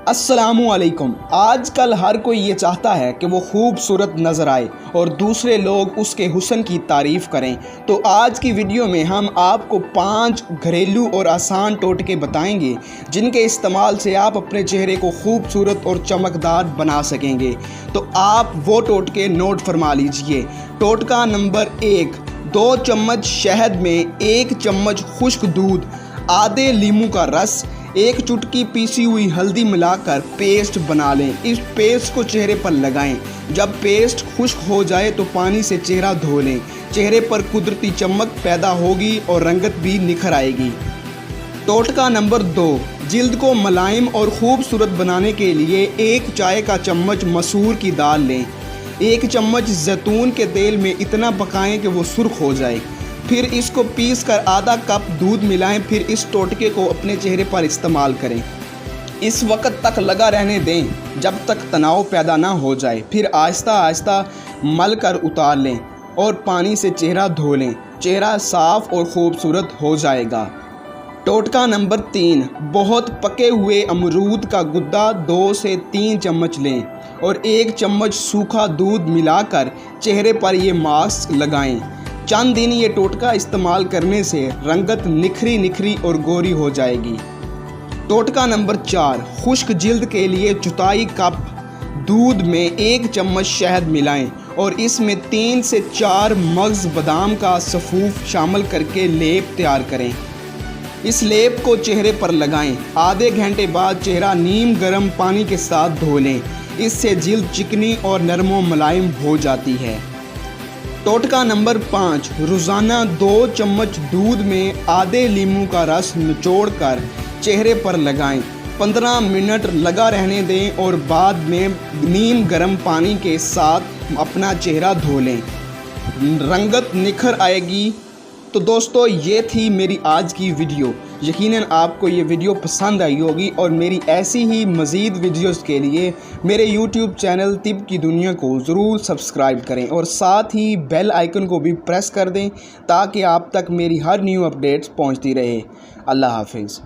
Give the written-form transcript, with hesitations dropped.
السلام علیکم۔ آج کل ہر کوئی یہ چاہتا ہے کہ وہ خوبصورت نظر آئے اور دوسرے لوگ اس کے حسن کی تعریف کریں، تو آج کی ویڈیو میں ہم آپ کو 5 گھریلو اور آسان ٹوٹکے بتائیں گے جن کے استعمال سے آپ اپنے چہرے کو خوبصورت اور چمکدار بنا سکیں گے۔ تو آپ وہ ٹوٹکے نوٹ فرما لیجئے۔ ٹوٹکا نمبر 1، 2 چمچ شہد میں 1 چمچ خشک دودھ، آدھے لیموں کا رس، 1 چٹکی پیسی ہوئی ہلدی ملا کر پیسٹ بنا لیں۔ اس پیسٹ کو چہرے پر لگائیں۔ جب پیسٹ خشک ہو جائے تو پانی سے چہرہ دھو لیں۔ چہرے پر قدرتی چمک پیدا ہوگی اور رنگت بھی نکھر آئے گی۔ ٹوٹکا نمبر 2، جلد کو ملائم اور خوبصورت بنانے کے لیے 1 چائے کا چمچ مسور کی دال لیں۔ 1 چمچ زیتون کے تیل میں اتنا پکائیں کہ وہ سرخ ہو جائے، پھر اس کو پیس کر آدھا کپ دودھ ملائیں۔ پھر اس ٹوٹکے کو اپنے چہرے پر استعمال کریں۔ اس وقت تک لگا رہنے دیں جب تک تناؤ پیدا نہ ہو جائے، پھر آہستہ آہستہ مل کر اتار لیں اور پانی سے چہرہ دھو لیں۔ چہرہ صاف اور خوبصورت ہو جائے گا۔ ٹوٹکا نمبر 3، بہت پکے ہوئے امرود کا گدا 2 سے 3 چمچ لیں اور 1 چمچ سوکھا دودھ ملا کر چہرے پر یہ ماسک لگائیں۔ چند دن یہ ٹوٹکا استعمال کرنے سے رنگت نکھری اور گوری ہو جائے گی۔ ٹوٹکا نمبر 4، خشک جلد کے لیے 1/4 کپ دودھ میں 1 چمچ شہد ملائیں اور اس میں 3 سے 4 مغز بادام کا سفوف شامل کر کے لیپ تیار کریں۔ اس لیپ کو چہرے پر لگائیں۔ آدھے گھنٹے بعد چہرہ نیم گرم پانی کے ساتھ دھو لیں۔ اس سے جلد چکنی اور نرم و ملائم ہو جاتی ہے۔ ٹوٹکا نمبر 5، روزانہ 2 چمچ دودھ میں آدھے لیموں کا رس نچوڑ کر چہرے پر لگائیں۔ 15 منٹ لگا رہنے دیں اور بعد میں نیم گرم پانی کے ساتھ اپنا چہرہ دھو لیں۔ رنگت نکھر آئے گی۔ تو دوستو، یہ تھی میری آج کی ویڈیو۔ یقیناً آپ کو یہ ویڈیو پسند آئی ہوگی اور میری ایسی ہی مزید ویڈیوز کے لیے میرے یوٹیوب چینل طب کی دنیا کو ضرور سبسکرائب کریں اور ساتھ ہی بیل آئیکن کو بھی پریس کر دیں تاکہ آپ تک میری ہر نیو اپڈیٹس پہنچتی رہے۔ اللہ حافظ۔